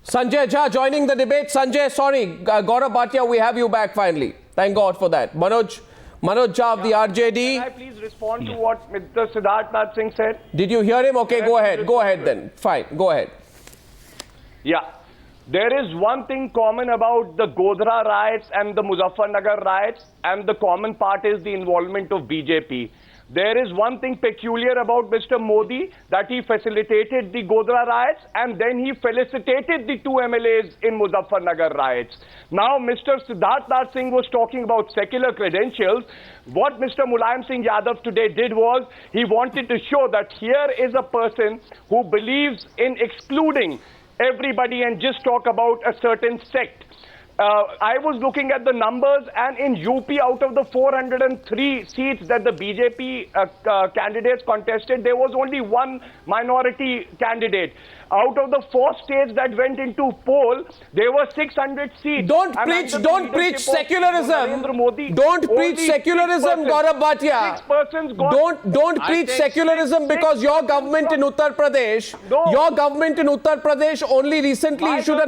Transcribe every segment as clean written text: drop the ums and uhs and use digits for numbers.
Sanjay Jha joining the debate. Sanjay, sorry, Gaurav Bhatia, we have you back finally. Thank God for that. Manoj Jha of the RJD. Can I please respond to what Mr. Siddharth Nath Singh said? Did you hear him? Okay, go ahead. Go ahead then. Fine, go ahead. Yeah. There is one thing common about the Godhra riots and the Muzaffarnagar riots, and the common part is the involvement of BJP. There is one thing peculiar about Mr. Modi, that he facilitated the Godhra riots and then he felicitated the two MLAs in Muzaffarnagar riots. Now, Mr. Siddharth Nath Singh was talking about secular credentials. What Mr. Mulayam Singh Yadav today did was, he wanted to show that here is a person who believes in excluding everybody and just talk about a certain sect. I was looking at the numbers, and in UP, out of the 403 seats that the BJP candidates contested, there was only one minority candidate. Out of the 4 states that went into poll, there were 600 seats. Don't preach secularism. Don't preach secularism, Gaurav Bhatia. Don't preach secularism, because your government in Uttar Pradesh, only recently issued a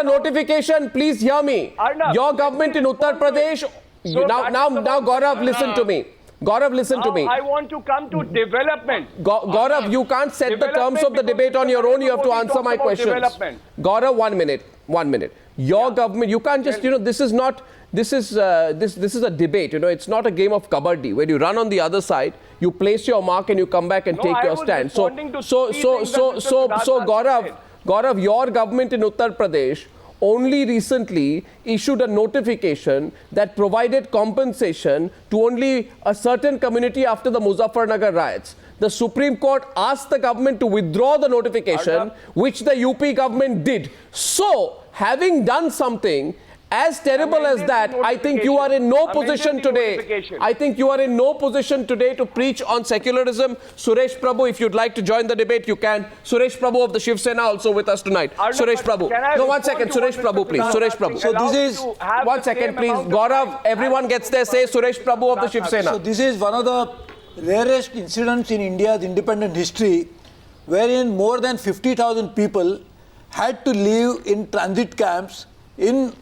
notification. Please hear me. Your government in Uttar Pradesh. Now, Gaurav, listen to me. Gaurav, listen to me. I want to come to development. Gaurav, you can't set the terms of the debate on your own. You have to answer my questions. Gaurav, 1 minute. 1 minute. Your government, you can't just, this is not, this is a debate, it's not a game of kabaddi where you run on the other side, you place your mark and you come back and take your stand. So Gaurav, your government in Uttar Pradesh only recently issued a notification that provided compensation to only a certain community after the Muzaffarnagar riots. The Supreme Court asked the government to withdraw the notification, which the UP government did. So, having done something as terrible as that, I think you are in no position today. I think you are in no position today to preach on secularism. Suresh Prabhu, if you'd like to join the debate, you can. Suresh Prabhu of the Shiv Sena also with us tonight. Suresh Prabhu. No, 1 second. Suresh Prabhu, please. Suresh Prabhu. So this is... 1 second, please. Gaurav, everyone gets their say. Suresh Prabhu of the Shiv Sena. So this is one of the rarest incidents in India's independent history, wherein more than 50,000 people had to live in transit camps in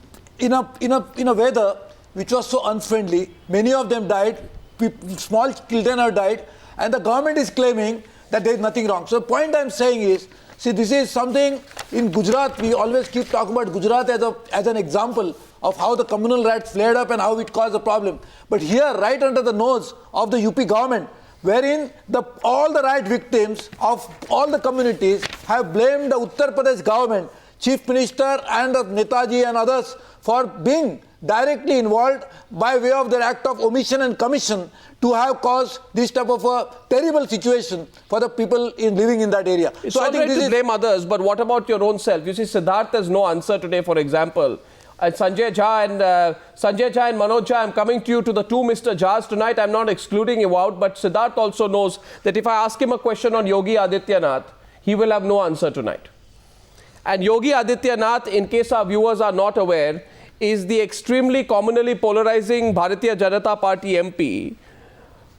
a weather which was so unfriendly. Many of them died, small children have died, and the government is claiming that there is nothing wrong. So the point I am saying is, see, this is something in Gujarat. We always keep talking about Gujarat as an example of how the communal riots flared up and how it caused a problem. But here, right under the nose of the UP government, wherein all the riot victims of all the communities have blamed the Uttar Pradesh government, Chief Minister and Netaji and others, for being directly involved by way of their act of omission and commission to have caused this type of a terrible situation for the people living in that area. It's all right to blame others, but what about your own self? You see, Siddharth has no answer today, for example. And Sanjay Jha and Manoj Jha, I'm coming to you, to the two Mr. Jhas tonight. I'm not excluding you out, but Siddharth also knows that if I ask him a question on Yogi Adityanath, he will have no answer tonight. And Yogi Adityanath, in case our viewers are not aware, is the extremely communally polarizing Bharatiya Janata Party MP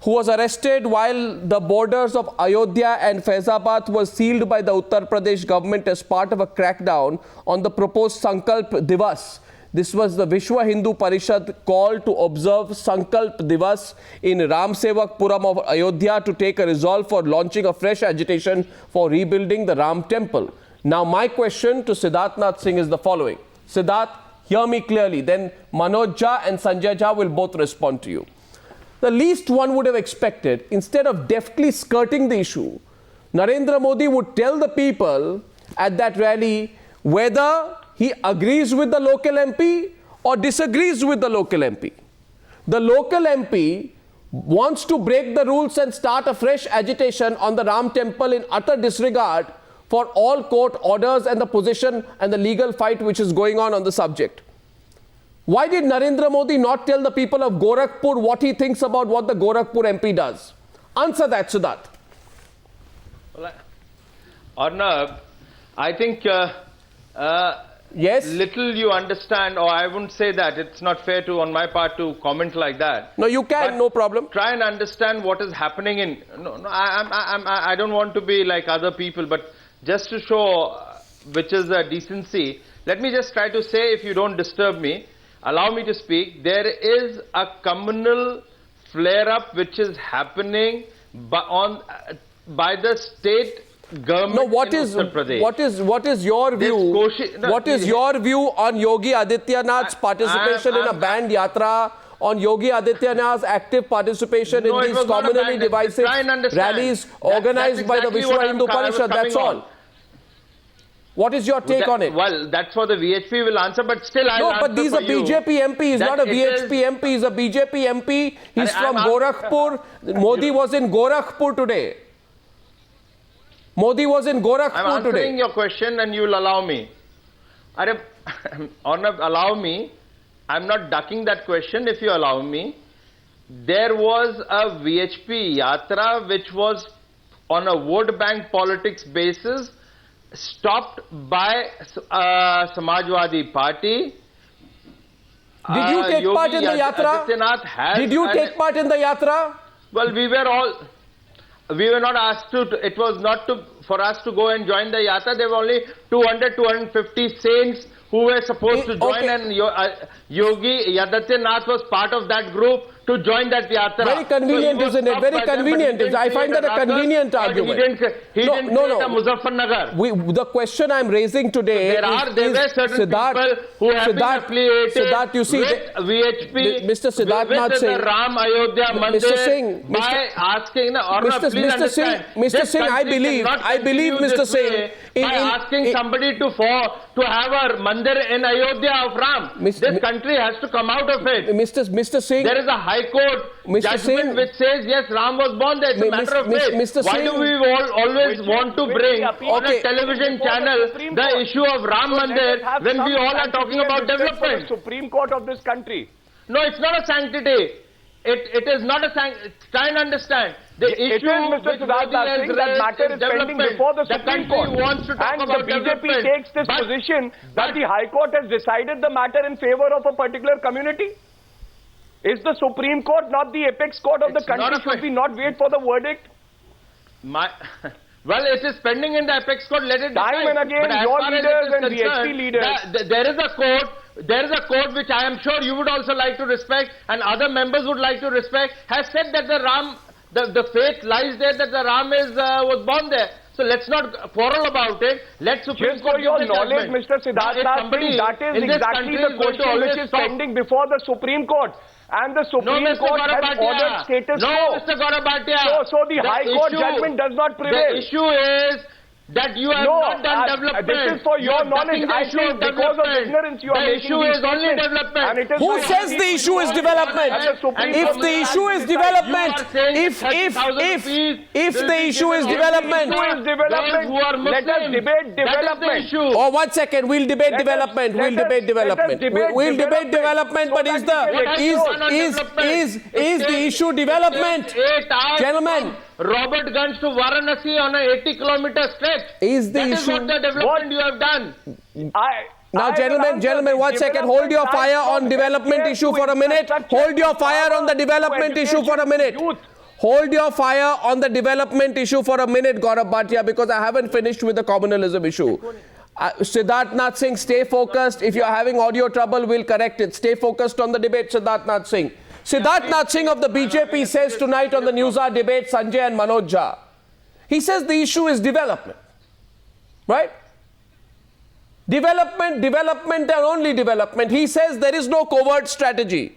who was arrested while the borders of Ayodhya and Faizabad were sealed by the Uttar Pradesh government as part of a crackdown on the proposed Sankalp Divas. This was the Vishwa Hindu Parishad call to observe Sankalp Divas in Ramsevakpuram of Ayodhya to take a resolve for launching a fresh agitation for rebuilding the Ram temple. Now, my question to Siddharth Nath Singh is the following. Siddharth, hear me clearly. Then Manoj Jha and Sanjay Jha will both respond to you. The least one would have expected, instead of deftly skirting the issue, Narendra Modi would tell the people at that rally whether he agrees with the local MP or disagrees with the local MP. The local MP wants to break the rules and start a fresh agitation on the Ram temple in utter disregard for all court orders and the position and the legal fight which is going on the subject. Why did Narendra Modi not tell the people of Gorakhpur what he thinks about what the Gorakhpur MP does? Answer that, Siddharth. Well, Arnab, I think yes, little you understand, or I wouldn't say that. It's not fair to, on my part, to comment like that. No, you can, but no problem. Try and understand what is happening in. I don't want to be like other people, but just to show which is decency, let me just try to say, if you don't disturb me, allow me to speak. There is a communal flare-up which is happening by the state government. No, what in is Uttar Pradesh. what is your view? What is your view on Yogi Adityanath's participation in a banned yatra? On Yogi Adityanath's active participation in these communally divisive rallies organized by the Vishwa Hindu Parishad? That's all. What is your take on it? Well, that's for the VHP will answer, but still I'll answer. No, but he's a BJP MP. He's not a VHP MP. He's a BJP MP. He's from Gorakhpur. Modi was in Gorakhpur today. Modi was in Gorakhpur today. I'm answering your question and you will allow me. Arnab, allow me. I'm not ducking that question if you allow me. There was a VHP yatra which was on a vote bank politics basis, stopped by Samajwadi Party. Did you take part in the yatra? Did you take part in the yatra? Well, we were not asked to, it was not for us to go and join the yatra. There were only 200, 250 saints who were supposed to join, and Yogi Adityanath was part of that group to join that yatra. Very convenient, so isn't it? Very convenient. I find that a convenient argument. He didn't create a Muzaffarnagar. The question I'm raising today there were certain people who have been affiliated with VHP, Mr. Siddharth Nath Singh, the Ram Ayodhya Mandir, by asking, Mr. Singh, I believe, Mr. Singh, by asking somebody to have a mandir in Ayodhya of Ram. This country has to come out of it. Mr. Singh, there is a High Court judgment which says yes, Ram was born there. It's a matter of faith. Why do we always want to bring on a television channel the issue of Ram Mandir when we all are talking about development? The Supreme Court of this country. No, it's not a sanctity. It is not a sanctity. Try and understand. The issue Mr. Siddharth Nath Singh, that matter is pending before the Supreme Court. Wants to talk and about the BJP takes this position that the High Court has decided the matter in favor of a particular community. Is the Supreme Court not the apex court of the country? Should we not wait for the verdict? Well, it is pending in the apex court. Let it Time and again, your leaders and VHP leaders. There is a court which I am sure you would also like to respect and other members would like to respect, has said that the faith lies there, that the Ram was born there. So let's not quarrel about it. Let Supreme Court give the knowledge, Mr. Siddharth Nath Singh, that is exactly the question which is pending before the Supreme Court. And the Supreme Court has ordered status quo. No, Mr. Gaurav Bhatia. So the High Court judgment does not prevail. The issue is that you have not done development. This is for your knowledge. I think because of ignorance you are making these statements. And it is who says the issue is development? If the issue is development, if the issue is development, let us debate development. Oh, 1 second, we'll debate development. We'll debate development. We'll debate development, but is the issue development? Gentlemen, Robertganj to Varanasi on a 80-kilometer stretch. Is the issue what the development you have done? Now, gentlemen, 1 second. Hold your fire on development issue for a minute. Hold your fire on the development issue for a minute. Hold your fire on the development issue for a minute, Gaurav Bhatia, because I haven't finished with the communalism issue. Siddharth Nath Singh, stay focused. If you're having audio trouble, we'll correct it. Stay focused on the debate, Siddharth Nath Singh. Siddharth Nath Singh of the BJP says tonight on the Newshour debate, Sanjay and Manoj Jha, he says the issue is development, right? Development and only development. He says there is no covert strategy.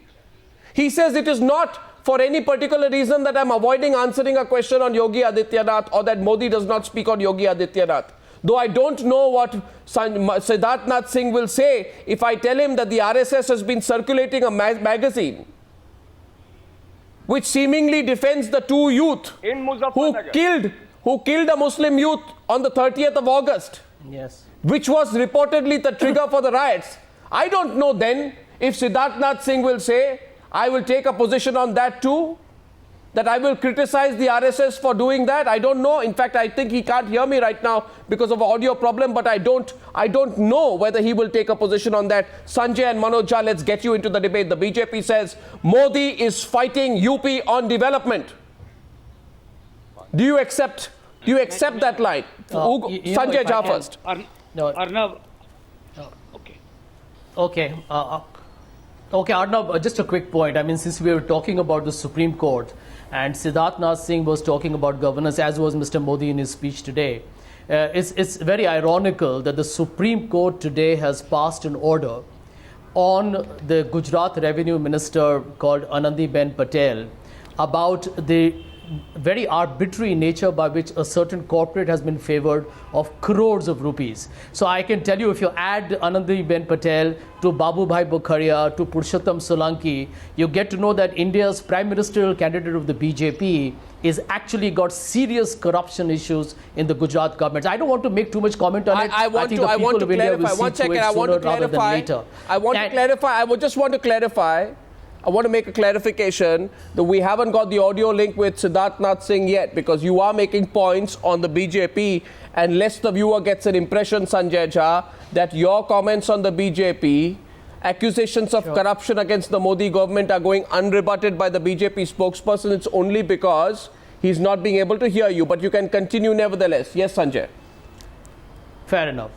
He says it is not for any particular reason that I'm avoiding answering a question on Yogi Adityanath or that Modi does not speak on Yogi Adityanath. Though I don't know what Siddharth Nath Singh will say if I tell him that the RSS has been circulating a magazine which seemingly defends the two youth who killed a Muslim youth on the 30th of August, which was reportedly the trigger for the riots. I don't know then if Siddharth Nath Singh will say, I will take a position on that too, that I will criticize the RSS for doing that. I don't know. In fact, I think he can't hear me right now because of an audio problem, but I don't know whether he will take a position on that. Sanjay and Manoj Jha, let's get you into the debate. The BJP says Modi is fighting UP on development. Do you accept that line? Sanjay Jha first. No. Arnab. Okay. Okay. Okay, Arnab, just a quick point. I mean, since we were talking about the Supreme Court and Siddharth Nath Singh was talking about governance, as was Mr. Modi in his speech today, it's very ironical that the Supreme Court today has passed an order on the Gujarat Revenue Minister called Anandiben Patel about the very arbitrary nature by which a certain corporate has been favored of crores of rupees. So I can tell you, if you add Anandiben Patel to Babubhai Bukharia to Purushottam Solanki, you get to know that India's prime ministerial candidate of the BJP is actually got serious corruption issues in the Gujarat government. I don't want to make too much comment on it. I want to clarify. One second, I want to clarify. I just want to clarify. I want to make a clarification that we haven't got the audio link with Siddharth Nath Singh yet, because you are making points on the BJP, and lest the viewer gets an impression, Sanjay Jha, that your comments on the BJP, accusations of corruption against the Modi government are going unrebutted by the BJP spokesperson. It's only because he's not being able to hear you, but you can continue nevertheless. Yes, Sanjay. Fair enough.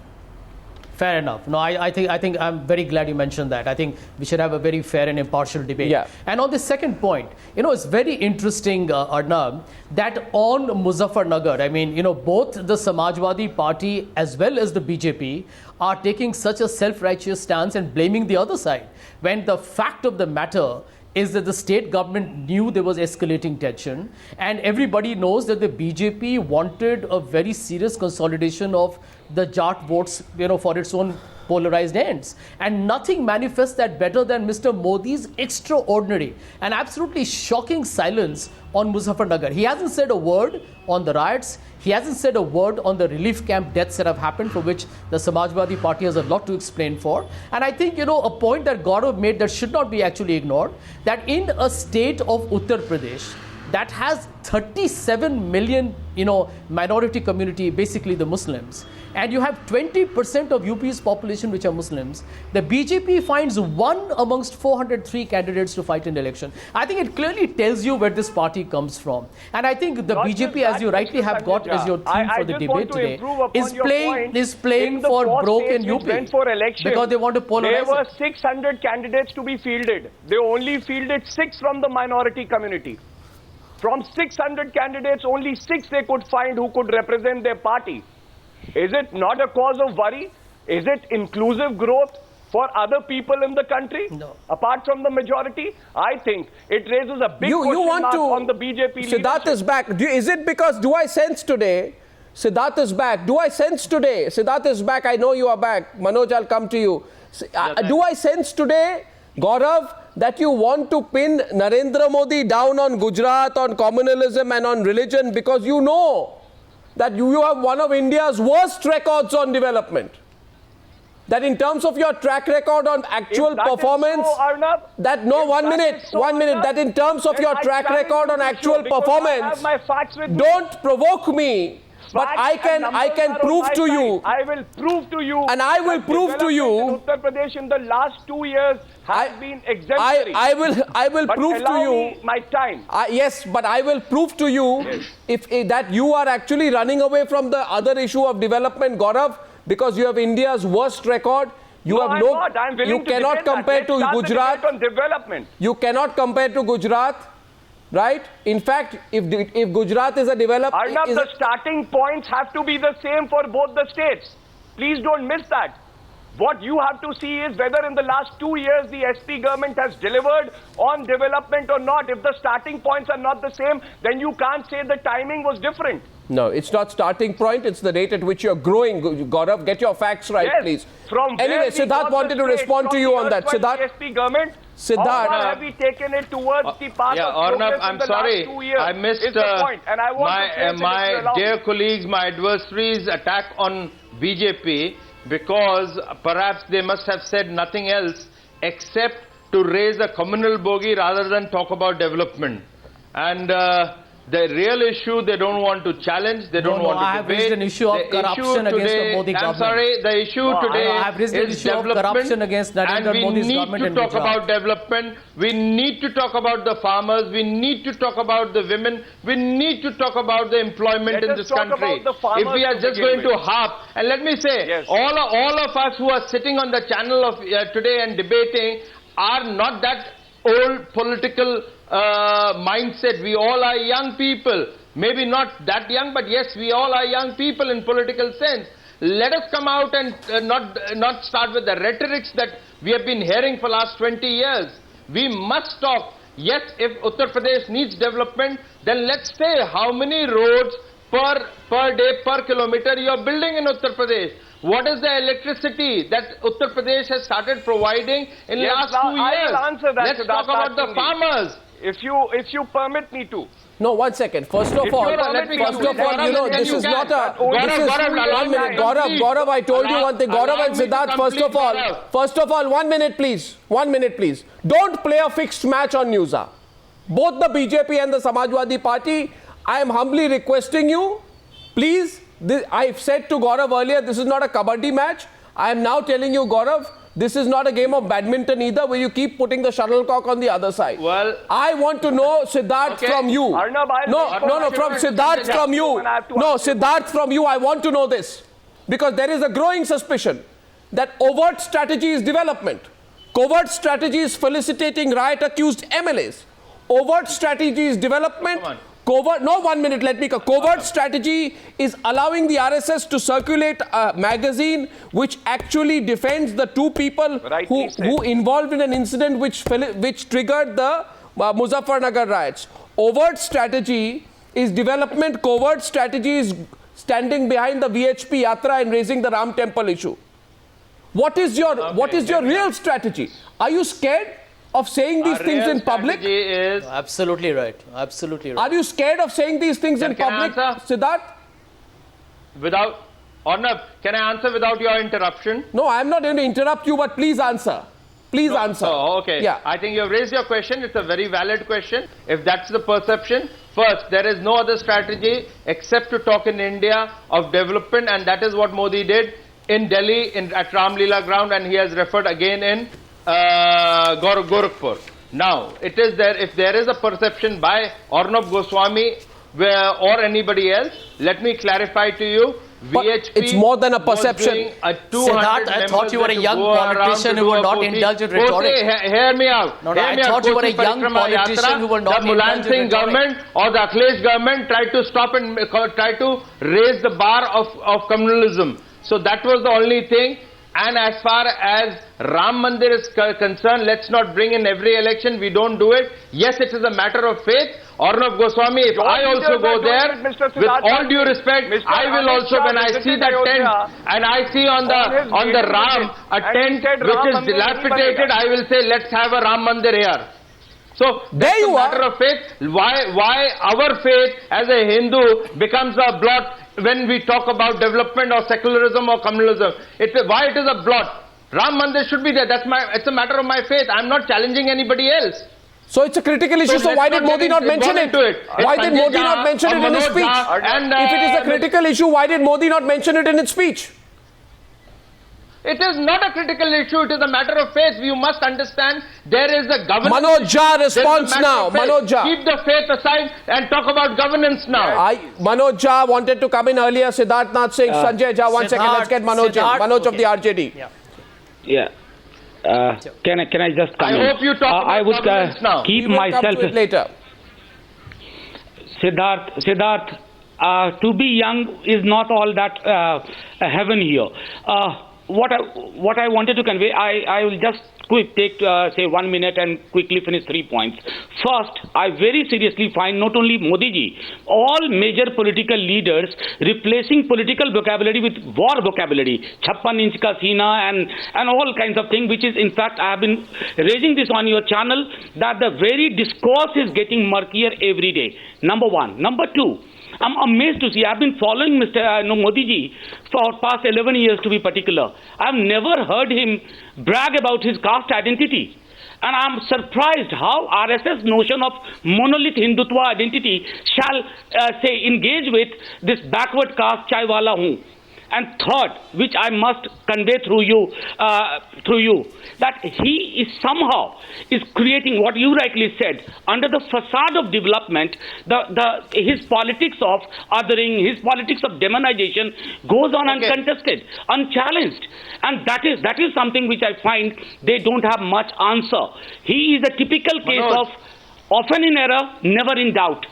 Fair enough. No, I think I'm very glad you mentioned that. I think we should have a very fair and impartial debate. Yeah. And on the second point, it's very interesting, Arnab, that on Muzaffarnagar, I mean, both the Samajwadi Party as well as the BJP are taking such a self-righteous stance and blaming the other side, when the fact of the matter is that the state government knew there was escalating tension, and everybody knows that the BJP wanted a very serious consolidation of the Jat votes, for its own polarized ends. And nothing manifests that better than Mr. Modi's extraordinary and absolutely shocking silence on Muzaffarnagar. He hasn't said a word on the riots. He hasn't said a word on the relief camp deaths that have happened, for which the Samajwadi Party has a lot to explain for. And I think, a point that Gaurav made that should not be actually ignored, that in a state of Uttar Pradesh that has 37 million, minority community, basically the Muslims, and you have 20% of UP's population which are Muslims, the BJP finds one amongst 403 candidates to fight an election. I think it clearly tells you where this party comes from. And I think the BJP, as you rightly have got as your theme for the debate today, is playing for broke in UP because they want to polarize. There were 600 candidates to be fielded. They only fielded 6 from the minority community. From 600 candidates, only 6 they could find who could represent their party. Is it not a cause of worry? Is it inclusive growth for other people in the country? No. Apart from the majority? I think it raises a big question mark on the BJP leadership. Siddharth is back. Is it because, do I sense today, Siddharth is back. Do I sense today, Siddharth is back, I know you are back. Manoj, I'll come to you. Do I sense today, Gaurav, that you want to pin Narendra Modi down on Gujarat, on communalism and on religion, because you know that you have one of India's worst records on development? That in terms of your track record on actual performance, that in terms of your track record on actual performance, don't provoke me. But I can prove to you. I will prove to you. And I will prove to you. Uttar Pradesh in the last 2 years has been exemplary. I will prove to you. Me my time. Yes, but I will prove to you if that you are actually running away from the other issue of development, Gaurav, because you have India's worst record. You cannot compare to Gujarat. On development. You cannot compare to Gujarat. Right? In fact, if Gujarat is a developed... Arnab, the starting points have to be the same for both the states. Please don't miss that. What you have to see is whether in the last 2 years the SP government has delivered on development or not. If the starting points are not the same, then you can't say the timing was different. No, it's not starting point. It's the rate at which you're growing. Gaurav, get your facts right, please. Anyway, Siddharth wanted to respond to you on that. Siddharth, SP government, Siddharth, how have we taken it towards the path of progress Arnab, in the last 2 years? I missed is the point. And I want my dear colleagues, my adversaries' attack on BJP, because perhaps they must have said nothing else except to raise a communal bogey rather than talk about development. And The real issue they don't want to challenge, they don't want to I have debate. raised an issue of corruption against the Modi government. I'm sorry, the issue today I have raised an is issue of development, corruption against Narendra Modi's government and we need to talk about development, we need to talk about the farmers, we need to talk about the women, we need to talk about the employment in this country. If we are just going to harp, and let me say, all of us who are sitting on the channel of today and debating are not that old political mindset. We all are young people. Maybe not that young, but yes, we all are young people in political sense. Let us come out and not start with the rhetorics that we have been hearing for last 20 years. We must talk. Yes, if Uttar Pradesh needs development, then let's say how many roads per day, per kilometer you are building in Uttar Pradesh. What is the electricity that Uttar Pradesh has started providing in the last 2 years? I will answer that. Let's talk about the farmers. If you permit me to. No, 1 second. First of all, this is not a... Gaurav, I told you one thing. Gaurav and Siddharth, first of all, 1 minute please. 1 minute please. Don't play a fixed match on Newshour. Both the BJP and the Samajwadi Party, I am humbly requesting you, please, I've said to Gaurav earlier, this is not a kabaddi match. I am now telling you, Gaurav, this is not a game of badminton either, where you keep putting the shuttlecock on the other side. Well, I want to know, Siddharth, from you. Arnab, From Siddharth from you. No, Siddharth from you, I want to know this. Because there is a growing suspicion that overt strategy is development. Covert strategy is felicitating riot-accused MLAs. Overt strategy is development. Covert, no, 1 minute, let me go. Covert strategy is allowing the RSS to circulate a magazine which actually defends the two people who involved in an incident which triggered the Muzaffarnagar riots. Overt strategy is development. Covert strategy is standing behind the VHP Yatra and raising the Ram Temple issue. What is your real strategy? Are you scared of saying these things in public? Absolutely right. Absolutely right. Are you scared of saying these things in public, Siddharth? Arnab, can I answer without your interruption? No, I am not going to interrupt you, but please answer. Please answer. Oh, okay. Yeah. I think you have raised your question. It's a very valid question. If that's the perception, first, there is no other strategy except to talk in India of development, and that is what Modi did in Delhi at Ram Leela ground, and he has referred again in Gorakhpur. Now, it is there. If there is a perception by Arnab Goswami or anybody else, let me clarify to you. VHP it's more than a perception. Siddharth, I thought you were a young politician who will not indulge in rhetoric. Hear me out. I thought you were a young politician who will not indulge in rhetoric. The Mulayam Singh government or the Akhilesh government tried to stop and try to raise the bar of communalism. So that was the only thing. And as far as Ram Mandir is concerned, let's not bring in every election. We don't do it. Yes, it is a matter of faith. Arnab Goswami, if I also go there, with all due respect, I will also, when I see that tent and I see on the Ram a tent which is dilapidated, I will say, let's have a Ram Mandir here. So that's a matter of faith. Why our faith as a Hindu becomes a blot when we talk about development or secularism or communalism? Why it is a blot? Ram Mandir should be there. It's a matter of my faith. I'm not challenging anybody else. So it's a critical issue. So why did Modi not mention it? Why did Modi not mention it in his speech? If it is a critical issue, why did Modi not mention it in his speech? It is not a critical issue. It is a matter of faith. You must understand there is a governance. Manoj Jha response now. Manoj Jha. Keep the faith aside and talk about governance now. Manoj Jha wanted to come in earlier. Siddharth Nath Singh, Sanjay Jha. 1 second. Let's get Manoj in. Manoj of the RJD. Yeah. Can I just come in? I hope you talk about governance now. Keep myself later. Siddharth, to be young is not all that heaven here. What I wanted to convey, I will just take say 1 minute and quickly finish 3 points. First, I very seriously find not only Modi ji, all major political leaders replacing political vocabulary with war vocabulary, 56 inch ka seena and all kinds of things, which is in fact I have been raising this on your channel, that the very discourse is getting murkier every day. Number one. Number two, I'm amazed to see, I've been following Mr. Modi ji for past 11 years to be particular. I've never heard him brag about his caste identity. And I'm surprised how RSS notion of monolith Hindutva identity shall say engage with this backward caste chaiwala hu. And third, which I must convey through you, that he is somehow creating what you rightly said under the facade of development. His politics of othering, his politics of demonization goes on uncontested, unchallenged, and that is something which I find they don't have much answer. He is a typical case Manoj, of often in error, never in doubt.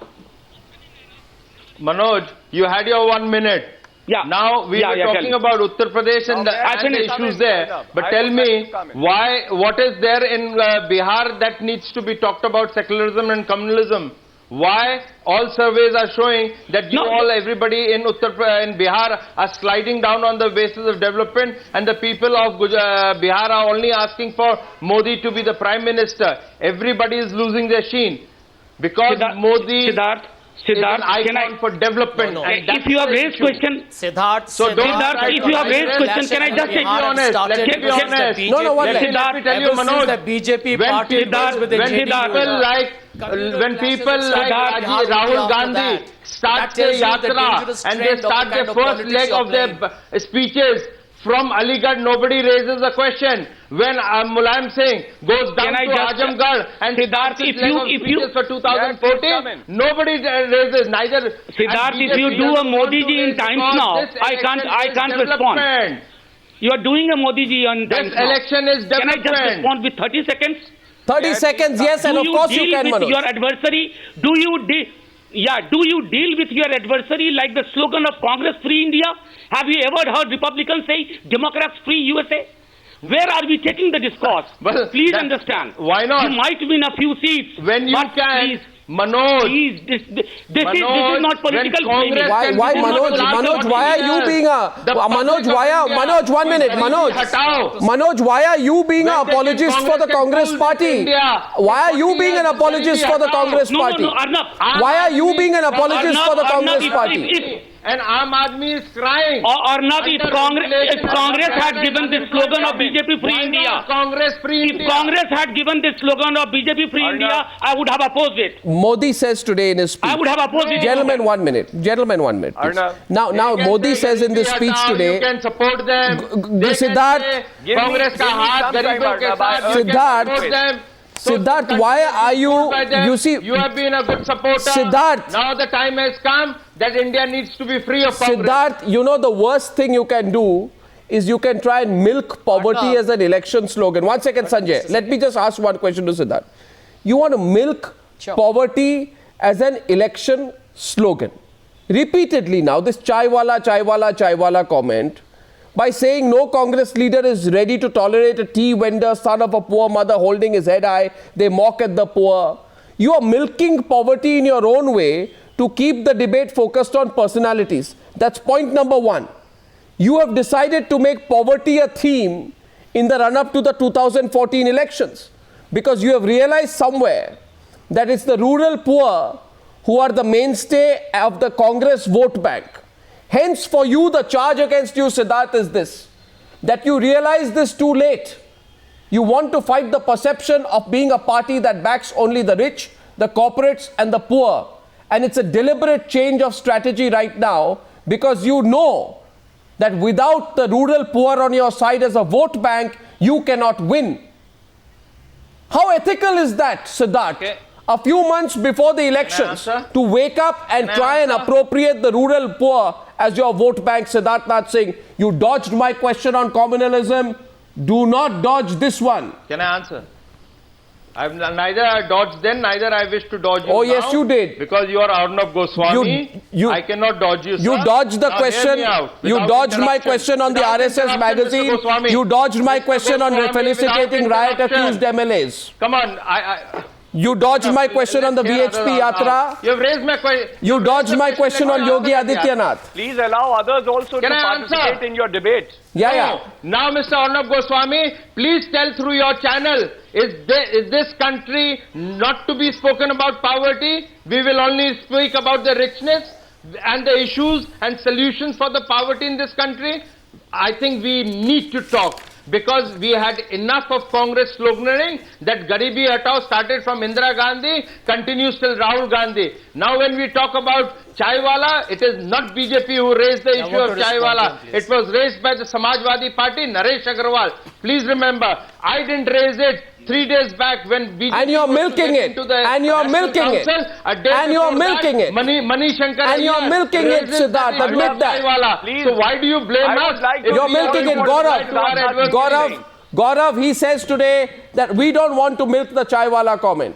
Manoj, you had your 1 minute. Yeah. Now we are talking about Uttar Pradesh and the issues there. But tell me, what is there in Bihar that needs to be talked about secularism and communalism? Why all surveys are showing that everybody in Bihar are sliding down on the basis of development, and the people of Bihar are only asking for Modi to be the Prime Minister. Everybody is losing their sheen because Modi is an icon for development. No. If you have raised question, Siddharth, if you have raised question, can I just say, Let's be honest. Let me tell you, Manoj, the BJP party when people like Rahul Gandhi start their yatra and they start their first leg of their speeches from Aligarh, nobody raises a question. When Mulayam Singh goes down to Azamgarh and Siddharth, if you for 2014, nobody raises neither. Siddharth, if you do a Modi ji in Times Now, I can't respond. You are doing a Modi ji on Times Now. This election is development. Can I just respond with 30 seconds? 30 seconds, yes, and of course you can, Manoj. Do you deal with your adversary? Do you deal with your adversary like the slogan of Congress Free India? Have you ever heard Republicans say Democrats Free USA? Where are we taking the discourse? Well, please understand. Why not? You might win a few seats. When you can. Please, Manoj, please, this is not political framing. Why Manoj, why are you being a Manoj, 1 minute, Manoj, why are you being an apologist for the Congress party? Why are you being an apologist for the Congress party? Arnab. Why are you being an apologist for the Congress party? And Aam Aadmi is crying. Arnab, if Congress had given this slogan of BJP Free India, if Congress had given this slogan of BJP Free India, I would have opposed it. Modi says today in his speech. I would have opposed it. Gentlemen, 1 minute. Now Modi says in this speech today. You can support them. Siddharth, Siddharth, why are you see, you have been a good supporter. Siddharth, now the time has come that India needs to be free of Congress. Siddharth, you know the worst thing you can do is you can try and milk poverty as an election slogan. 1 second, Sanjay. Let me just ask one question to Siddharth. You want to milk poverty as an election slogan. Repeatedly now, this chaiwala comment, by saying no Congress leader is ready to tolerate a tea vendor, son of a poor mother holding his head high, they mock at the poor. You are milking poverty in your own way to keep the debate focused on personalities. That's point number 1. You have decided to make poverty a theme in the run-up to the 2014 elections because you have realized somewhere that it's the rural poor who are the mainstay of the Congress vote bank. Hence, for you, the charge against you, Siddharth, is this, that you realize this too late. You want to fight the perception of being a party that backs only the rich, the corporates and the poor. And it's a deliberate change of strategy right now because you know that without the rural poor on your side as a vote bank, you cannot win. How ethical is that, Siddharth? Okay. A few months before the elections to wake up and try and appropriate the rural poor as your vote bank, Siddharth Nath Singh. You dodged my question on communalism. Do not dodge this one. Can I answer? Neither I dodged then, neither I wish to dodge you now. Yes, you did. Because you are Arnab Goswami. I cannot dodge you, sir. You dodged the question. You dodged my question on the RSS magazine. You dodged my question on felicitating riot-accused MLAs. Come on, You dodged my question on the VHP Yatra. You have raised my question. You dodged my question on Yogi Adityanath. Please allow others also to participate in your debate. Yeah. Now, Mr. Arnab Goswami, please tell through your channel, is this country not to be spoken about poverty? We will only speak about the richness and the issues and solutions for the poverty in this country. I think we need to talk. because we had enough of Congress sloganeering that Garibi Hatao started from Indira Gandhi, continues till Rahul Gandhi. Now when we talk about Chaiwala, it is not BJP who raised the issue of Chaiwala. It was raised by the Samajwadi Party, Naresh Agarwal. Please remember, I didn't raise it 3 days back when BJP and you're milking it. And you're milking it. And you're milking it. Mani Shankar. And you're milking it, Siddharth. Admit that. So why do you blame us? You're milking it, Gaurav. Gaurav, he says today that we don't want to milk the Chaiwala comment.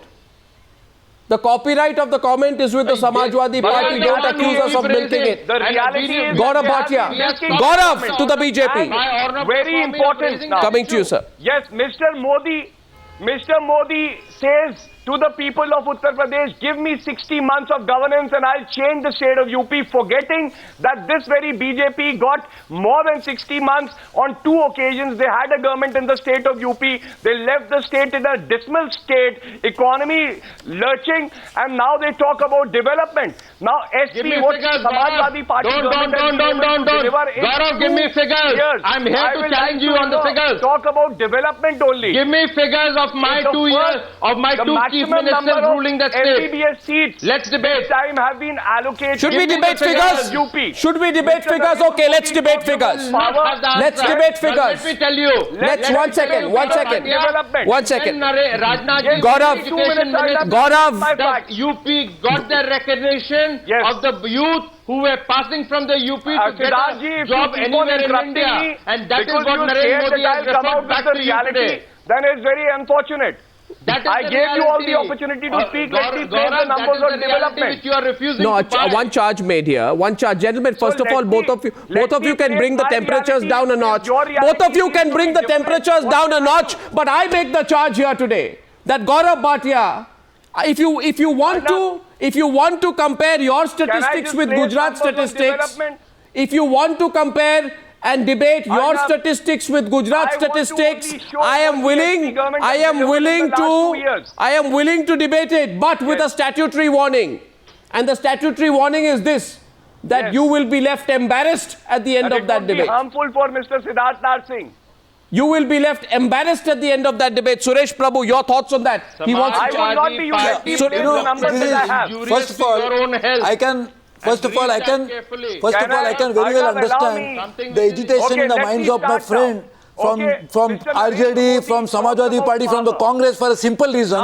The copyright of the comment is with the Samajwadi Party. Don't accuse us of milking it. The reality is Gaurav Bhatia. Gaurav to the BJP. Very important now. Coming to you, sir. Yes, Mr. Modi says to the people of Uttar Pradesh, give me 60 months of governance and I'll change the state of UP, forgetting that this very BJP got more than 60 months on 2 occasions. They had a government in the state of UP. They left the state in a dismal state, economy lurching, and now they talk about development. Now, SP, what Samajwadi Party Don't. Gaurav, give me figures. I'm here to challenge you on the figures. Talk about development only. Give me figures of my 2 years, of my 2 chief ministers ruling the state. MBBS seats. Let's debate. Time have been allocated. Should we debate figures? Should we debate figures? Okay, let's debate figures. Let's debate figures. Let me tell you. Let's 1 second. 1 second. 1 second. Gaurav, that UP got the recognition of the youth who were passing from the UP to get a job anywhere in India. And that is what Narendra Modi has referred back to you today. Then it's very unfortunate. I gave you all the opportunity to speak. Let me place the numbers on development. You are refusing no, to one charge made here. One charge. Gentlemen, first of all, both of you can bring the temperatures down a notch. Both of you can bring the temperatures down a notch. But I make the charge here today that Gaurav Bhatia, if you want to compare your statistics with Gujarat statistics, if you want to compare and debate your statistics with Gujarat statistics, I am willing to debate it, but with a statutory warning. And the statutory warning is this, that you will be left embarrassed at the end of that debate. It would be harmful for Mr. Siddharth Nath Singh. You will be left embarrassed at the end of that debate. Suresh Prabhu, your thoughts on that? I will not be using the numbers that I have. First of all, I can very well understand the agitation in the minds of my friend from RJD, from Samajwadi Party, from the Congress, for a simple reason,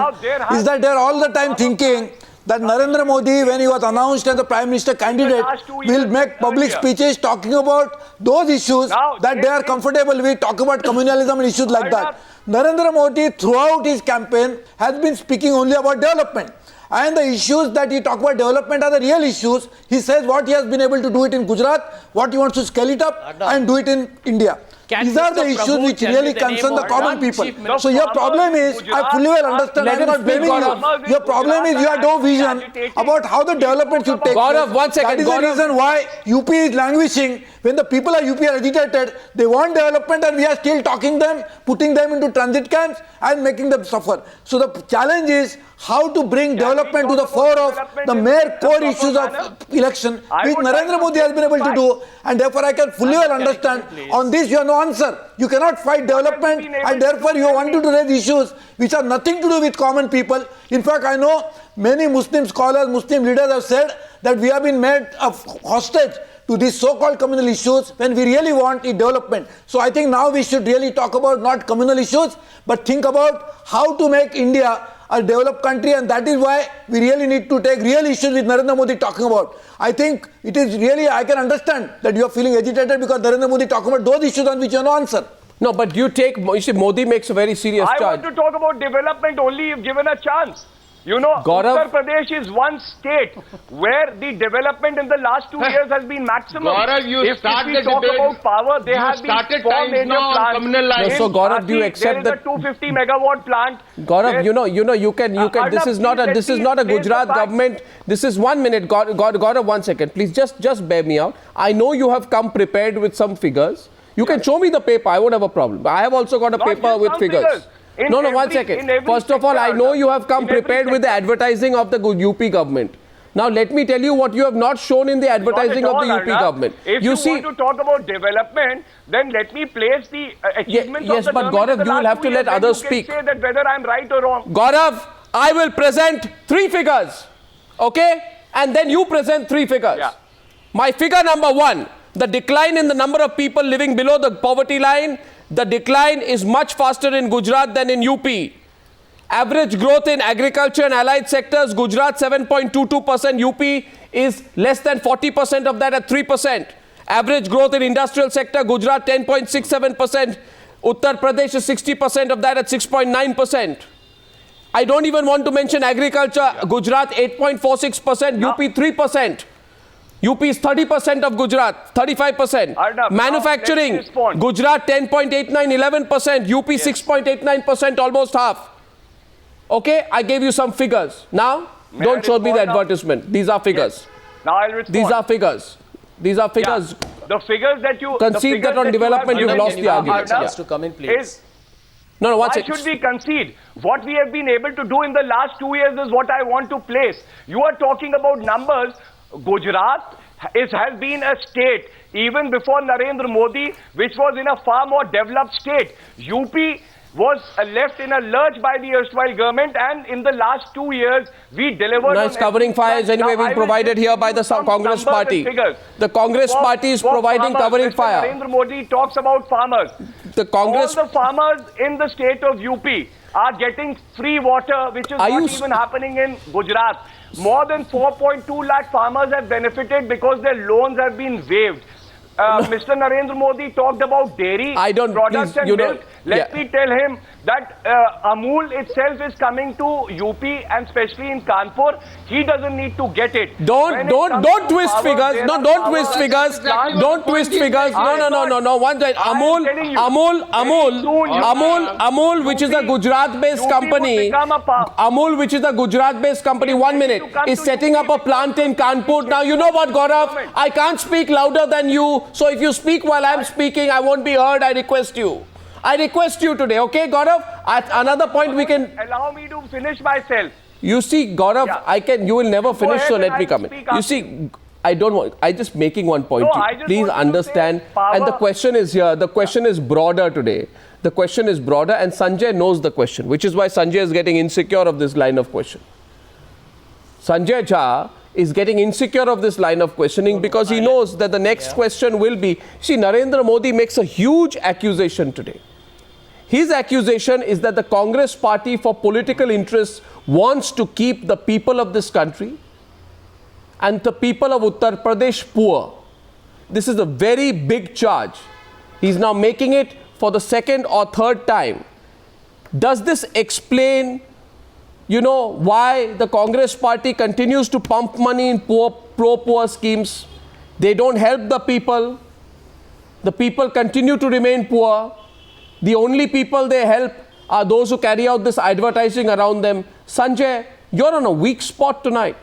is that they are all the time thinking that Narendra Modi, when he was announced as the Prime Minister candidate, will make public speeches talking about those issues that they are comfortable with, talk about communalism and issues like that. Narendra Modi, throughout his campaign, has been speaking only about development. And the issues that he talks about development are the real issues. He says what he has been able to do it in Gujarat, what he wants to scale it up and do it in India. These are the issues which really concern the common people. So your problem is, I fully well understand, I am not blaming you. Your problem is you have no vision about how the development should take place. Gaurav, 1 second. That is the reason why UP is languishing. When the people of UP are agitated, they want development and we are still talking them, putting them into transit camps and making them suffer. So the challenge is how to bring development to the fore of the mere core issues of election, which Narendra Modi has been able to do, and therefore I can fully well understand. On this you have no answer. You cannot fight development and therefore you wanted to raise issues which have nothing to do with common people. In fact, I know many Muslim scholars, Muslim leaders have said that we have been made a hostage to these so-called communal issues when we really want development. So I think now we should really talk about not communal issues, but think about how to make India a developed country, and that is why we really need to take real issues with Narendra Modi talking about. I think it is really, I can understand that you are feeling agitated because Narendra Modi talking about those issues on which you have no answer. No, but you see, Modi makes a very serious charge. I want to talk about development only if given a chance. You know, Gaurav, Uttar Pradesh is one state where the development in the last 2 years has been maximum. Gaurav, if we talk about power, there have been 4 major plants. No, so Gaurav, do you accept that? There is a 250 megawatt plant. Gaurav, you can. This is not a Gujarat government. This is 1 minute. Gaurav, 1 second, please. Just bear me out. I know you have come prepared with some figures. You can show me the paper. I won't have a problem. I have also got a paper with figures. No, 1 second. First of all, I know you have come prepared with the advertising of the UP government. Now let me tell you what you have not shown in the advertising of the UP government. If you want to talk about development, then let me place the achievements of the but government. Gaurav, you will have to let others speak. Say that whether I'm right or wrong. Gaurav, I will present 3 figures, okay? And then you present 3 figures. Yeah. My figure number 1, the decline in the number of people living below the poverty line, the decline is much faster in Gujarat than in UP. Average growth in agriculture and allied sectors, Gujarat 7.22%, UP is less than 40% of that at 3%. Average growth in industrial sector, Gujarat 10.67%, Uttar Pradesh is 60% of that at 6.9%. I don't even want to mention agriculture, Gujarat 8.46%, UP 3%. UP is 30% of Gujarat, 35%. Arnab, manufacturing, Gujarat 10.89, 11%, UP 6.89%, almost half. Okay, I gave you some figures. Now, don't show me the advertisement. These are figures. Yes. Now I'll respond. These are figures. These are figures. Yeah. The figures that you concede that on development you've lost the argument. Arnab, to come in, please. No, why should we concede? What we have been able to do in the last 2 years is what I want to place. You are talking about numbers. Gujarat has been a state even before Narendra Modi, which was in a far more developed state. UP was left in a lurch by the erstwhile government, and in the last 2 years, we delivered. Nice covering fire is anyway being provided here by the Congress party. The Congress party is providing covering fire. Narendra Modi talks about farmers. The Congress. All the farmers in the state of UP are getting free water, which is not even happening in Gujarat. More than 4.2 lakh farmers have benefited because their loans have been waived. Mr. Narendra Modi talked about dairy products and milk. Let me tell him that Amul itself is coming to UP and especially in Kanpur. He doesn't need to get it. Don't twist figures. No, don't twist figures. Don't twist figures. No. One time, Amul, which is a Gujarat-based company. Amul, which is a Gujarat-based company. 1 minute is setting up a plant in Kanpur. Now you know what, Gaurav? I can't speak louder than you. So if you speak while I'm speaking, I won't be heard. I request you. I request you today, okay, Gaurav? At another point, we can allow me to finish myself. You see, Gaurav, you will never finish, so let me come in. You see, I just making one point. Please understand. And the question is here. The question is broader today. The question is broader, and Sanjay knows the question, which is why Sanjay is getting insecure of this line of question. Sanjay Jha is getting insecure of this line of questioning because he knows that the next question will be, see, Narendra Modi makes a huge accusation today. His accusation is that the Congress party for political interests wants to keep the people of this country and the people of Uttar Pradesh poor. This is a very big charge. He's now making it for the second or third time. Does this explain, why the Congress party continues to pump money in pro-poor schemes? They don't help the people. The people continue to remain poor. The only people they help are those who carry out this advertising around them. Sanjay, you're on a weak spot tonight.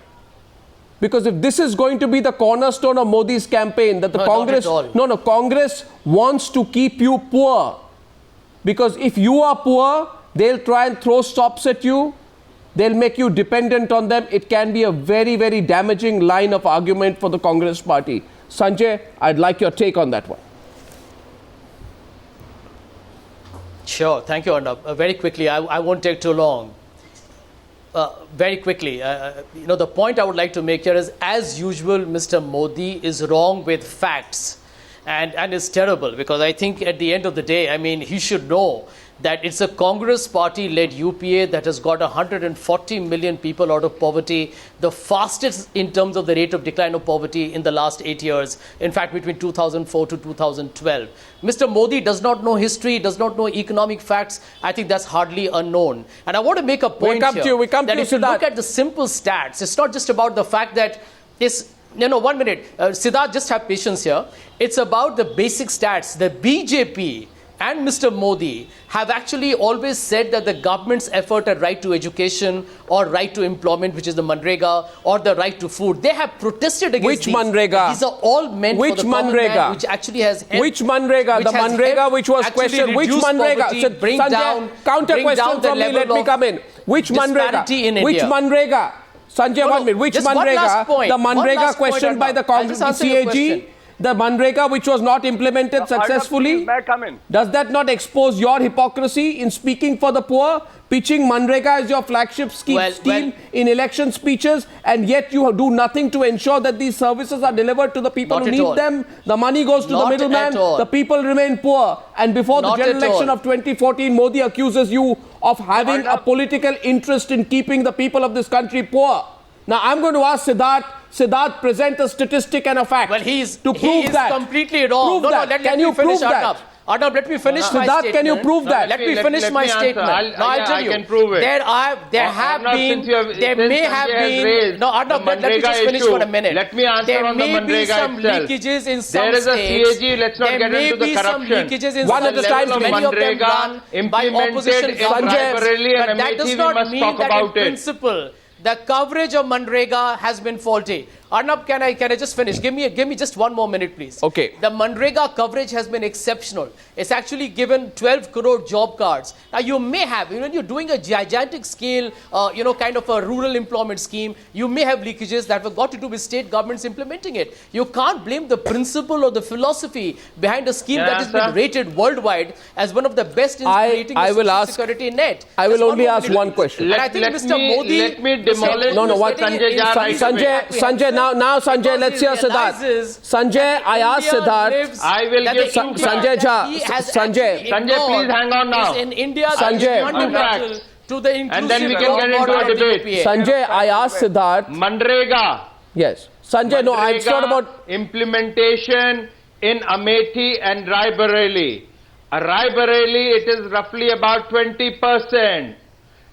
Because if this is going to be the cornerstone of Modi's campaign, that the Congress wants to keep you poor. Because if you are poor, they'll try and throw stops at you. They'll make you dependent on them. It can be a very, very damaging line of argument for the Congress party. Sanjay, I'd like your take on that one. Sure. Thank you, Arnab. Very quickly, I won't take too long. Very quickly, the point I would like to make here is, as usual, Mr. Modi is wrong with facts and is terrible, because I think at the end of the day, he should know that it's a Congress party-led UPA that has got 140 million people out of poverty, the fastest in terms of the rate of decline of poverty in the last 8 years, in fact, between 2004 to 2012. Mr. Modi does not know history, does not know economic facts. I think that's hardly unknown. And I want to make a point that if you look at the simple stats, it's not just about the fact that it's, 1 minute, Siddharth, just have patience here. It's about the basic stats. The BJP and Mr. Modi have actually always said that the government's effort at right to education or right to employment, which is the Manrega, or the right to food, they have protested against Which Manrega? These are all meant for the common man, which actually has helped. Which Manrega? The Manrega which was questioned. Which Manrega? Bring down counter question from me, let me come in. Which Manrega? In Which India. Manrega? Sanjay, 1 minute. Which just one Manrega? last point. The One Manrega last point, questioned by Arnab. the I'll Congress just answer your CAG? question. The Manrega which was not implemented successfully? May I come in? Does that not expose your hypocrisy in speaking for the poor, pitching Manrega as your flagship scheme in election speeches, and yet you do nothing to ensure that these services are delivered to the people Not who at need all. them? The money goes to Not the middleman, at all. the people remain poor. And before the Not general at election all. of 2014, Modi accuses you of having a political interest in keeping the people of this country poor. Now, I'm going to ask Siddharth. Siddharth, present a statistic and a fact. Well, he is that. completely wrong. Prove that. Let Can me you finish, prove that? Arnab, let me finish my Siddharth, statement. can you prove that? Let me finish my statement. I'll tell you. I can prove it. There have been, there may have been. No, Arnab, let me just finish for a minute. Let me answer there on the may be Manrega some itself. leakages in some There is a states. CAG, let's not get into the corruption. There may be some leakages in One some at a time, states, please. many of them run by opposition in governments. Raebareli and But that does Amethi, we not must mean talk that in about it. principle the coverage of Manrega has been faulty. Arnab, can I just finish? Give me just 1 more minute, please. Okay. The Manrega coverage has been exceptional. It's actually given 12 crore job cards. Now, you may have, when you're doing a gigantic scale, kind of a rural employment scheme, you may have leakages that have got to do with state governments implementing it. You can't blame the principle or the philosophy behind a scheme that has been rated worldwide as one of the best in creating a social security net. I will Just only ask minute, one please. question. And I think Mr. Modi... Let me demolish what Sanjay Jha right away. Sanjay, now Sanjay, let's hear Siddharth. Sanjay, I asked Siddharth. I will give Sanjay Jha. Sanjay, please hang on now. In India, Sanjay. fundamental to the inclusive And then we can get into a debate. Sanjay, I asked Siddharth. Manrega. Yes. Sanjay, no, it's not about... implementation in Amethi and Raebareli. Raebareli, it is roughly about 20%.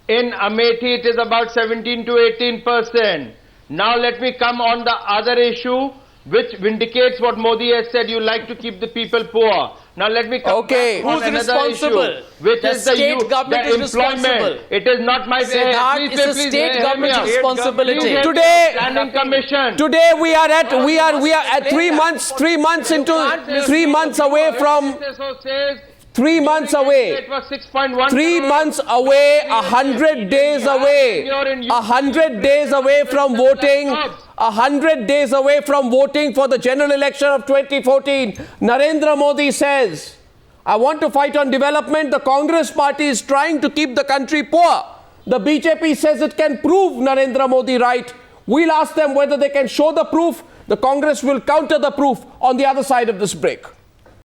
In Amethi, it is about 17 to 18%. Now let me come on the other issue, which vindicates what Modi has said. You like to keep the people poor. Now let me come back on Who's another responsible? issue, which The is the state government is employment. responsible. It is not my... Siddharth, it's a state government's responsibility. Today, Standing commission. Today we are at 3 months, 3 months into, 3 months away from... 3 months away. It was 6.1 3 months away, 100 days away. 100 days away from voting. 100 days away from voting for the general election of 2014. Narendra Modi says, I want to fight on development. The Congress party is trying to keep the country poor. The BJP says it can prove Narendra Modi right. We'll ask them whether they can show the proof. The Congress will counter the proof on the other side of this break.